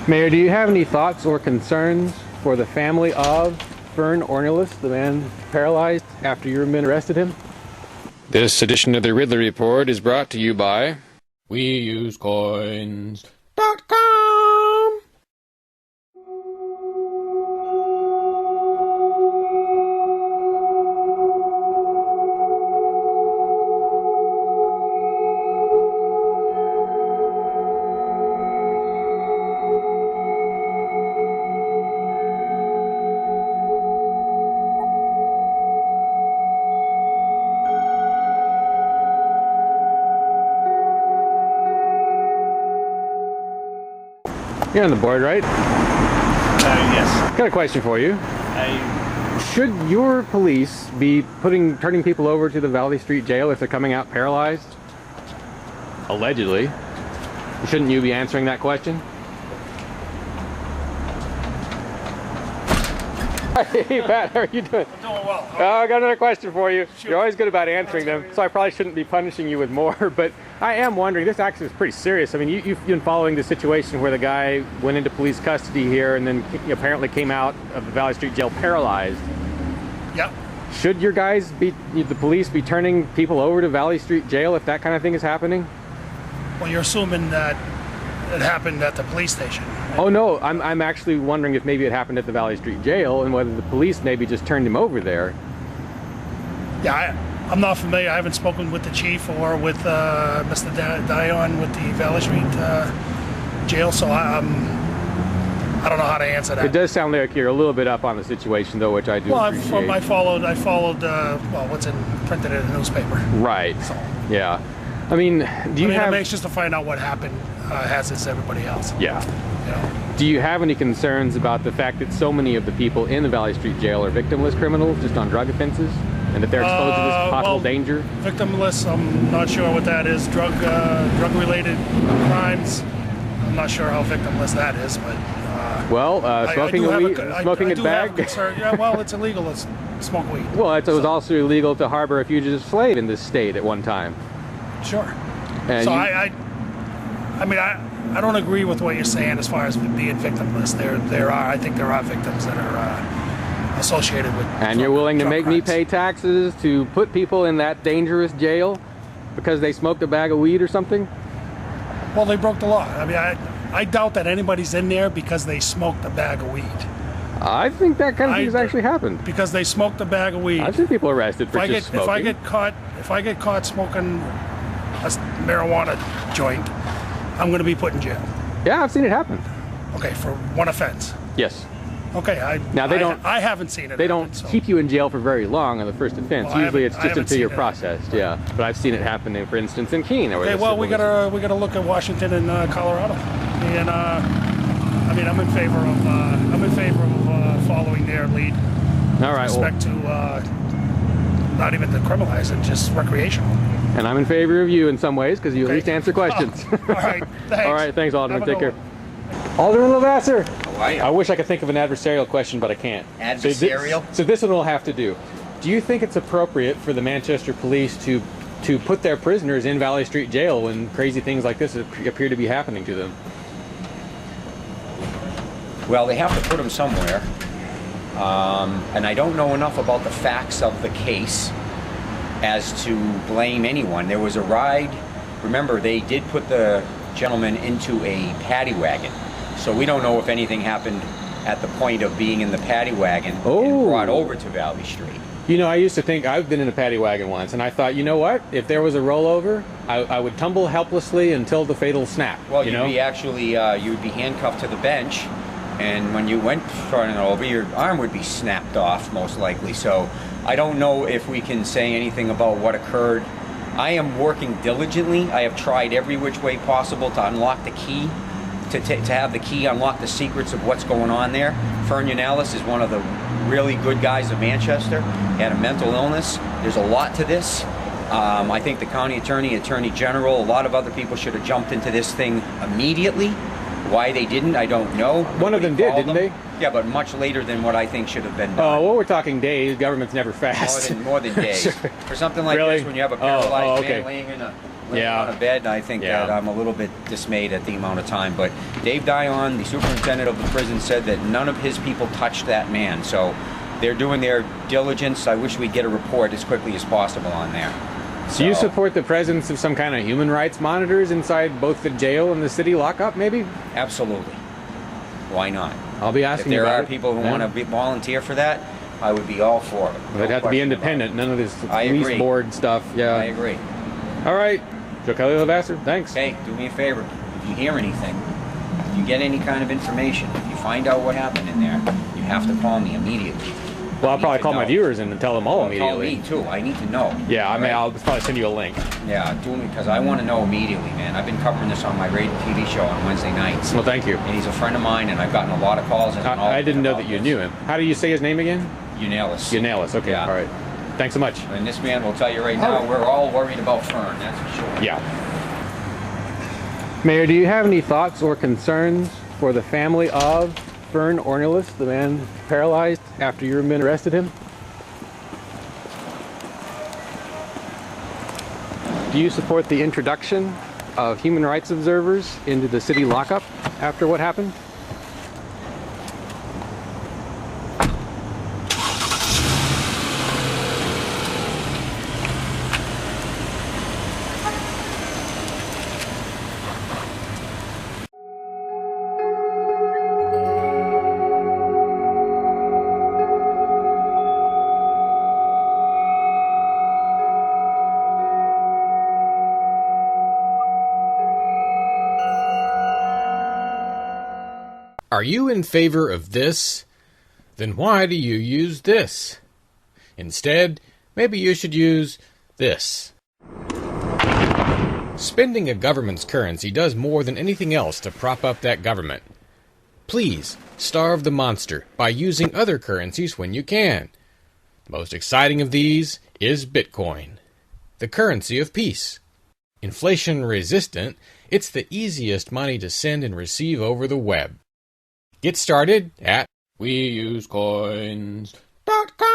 Mayor, do you have any thoughts or concerns for the family of Fern Ornelas, the man paralyzed after your men arrested him? This edition of the Ridley Report is brought to you by WeUseCoins.com. You're on the board, right? Yes. Got a question for you. Should your police be turning people over to the Valley Street Jail if they're coming out paralyzed? Allegedly. Shouldn't you be answering that question? Hey Pat, how are you doing? I'm doing well. Oh, I got another question for you. Sure. You're always good about answering them, so I probably shouldn't be punishing you with more, but I am wondering, this actually is pretty serious. I mean, you've been following the situation where the guy went into police custody here and then apparently came out of the Valley Street Jail paralyzed. Yep. Should your guys the police be turning people over to Valley Street Jail if that kind of thing is happening? Well, you're assuming that it happened at the police station. Oh no, I'm actually wondering if maybe it happened at the Valley Street Jail and whether the police maybe just turned him over there. Yeah, I'm not familiar. I haven't spoken with the chief or with Mr. Dion with the Valley Street Jail, so I don't know how to answer that. It does sound like you're a little bit up on the situation, though, which I do appreciate. I followed well, what's printed in the newspaper. Right. So, yeah. I mean, I'm anxious to find out what happened, as is everybody else. Yeah. You know? Do you have any concerns about the fact that so many of the people in the Valley Street Jail are victimless criminals just on drug offenses, and that they're exposed to this possible danger? Victimless, I'm not sure what that is. Drug-related crimes, I'm not sure how victimless that is, but... smoking a bag? Yeah, well, it's illegal to smoke weed. Well, it was also illegal to harbor a fugitive slave in this state at one time. Sure. And so I don't agree with what you're saying as far as being victimless. I think there are victims that are associated with. And you're willing to make me crimes. pay taxes to put people in that dangerous jail because they smoked a bag of weed or something? Well, they broke the law. I mean, I doubt that anybody's in there because they smoked a bag of weed. I think that kind of thing has actually happened. Because they smoked a bag of weed. I've seen people arrested for just smoking. If I get caught smoking a marijuana joint, I'm going to be put in jail. Yeah, I've seen it happen. Okay, for one offense. Yes. Okay, I haven't seen it. They don't keep you in jail for very long on the first offense. Well, usually it's just until you're processed. Yeah, but I've seen it happen, for instance, in Keene. Okay, well, we gotta look at Washington and Colorado, and I'm in favor of following their lead. All right. With respect to not even to criminalize it, just recreational. And I'm in favor of you in some ways because you at least answer questions. All right, thanks. All right, thanks, Alderman. Take care. Alderman Lavasser. How are you? I wish I could think of an adversarial question, but I can't. Adversarial? So this one will have to do. Do you think it's appropriate for the Manchester police to put their prisoners in Valley Street Jail when crazy things like this appear to be happening to them? Well, they have to put them somewhere. And I don't know enough about the facts of the case as to blame anyone. There was a ride. Remember, they did put the gentleman into a paddy wagon. So we don't know if anything happened at the point of being in the paddy wagon and brought over to Valley Street. You know, I used to think, I've been in a paddy wagon once, and I thought, you know what? If there was a rollover, I would tumble helplessly until the fatal snap. Well, you'd be handcuffed to the bench, and when you went running over, your arm would be snapped off, most likely. So I don't know if we can say anything about what occurred. I am working diligently. I have tried every which way possible to unlock the key, to have the key unlock the secrets of what's going on there. Fern Ornelas is one of the really good guys of Manchester. He had a mental illness. There's a lot to this. I think the county attorney, attorney general, a lot of other people should have jumped into this thing immediately. Why they didn't, I don't know. One of them did, didn't they? Yeah, but much later than what I think should have been done. Oh, well, we're talking days. Government's never fast. More than days. Sure. For something like Really? this, when you have a paralyzed okay. man laying on a bed. I think that I'm a little bit dismayed at the amount of time. But Dave Dion, the superintendent of the prison, said that none of his people touched that man. So they're doing their diligence. I wish we'd get a report as quickly as possible on there. Do you support the presence of some kind of human rights monitors inside both the jail and the city lockup, maybe? Absolutely. Why not? I'll be asking if there about are people who want to volunteer for that, I would be all for it. It'd have to be independent. None of this police board stuff. Yeah. I agree. All right. Joe Kelly, Lavasser, thanks. Hey, do me a favor. If you hear anything, if you get any kind of information, if you find out what happened in there, you have to call me immediately. Well, I'll probably call my viewers and tell them all immediately. Call me too. I need to know. Yeah, I mean, I'll probably send you a link. Yeah, do me, because I want to know immediately, man. I've been covering this on my radio TV show on Wednesday nights. Well, thank you. And he's a friend of mine, and I've gotten a lot of calls. I didn't know that you knew him. How do you say his name again? Unalis. Unalis. Okay. Yeah. All right. Thanks so much. And this man will tell you right now, we're all worried about Fern. That's for sure. Yeah. Mayor, do you have any thoughts or concerns for the family of Fern Ornelas, the man paralyzed after your men arrested him? Do you support the introduction of human rights observers into the city lockup after what happened? Are you in favor of this? Then why do you use this? Instead, maybe you should use this. Spending a government's currency does more than anything else to prop up that government. Please, starve the monster by using other currencies when you can. The most exciting of these is Bitcoin, the currency of peace. Inflation resistant, it's the easiest money to send and receive over the web. Get started at WeUseCoins.com.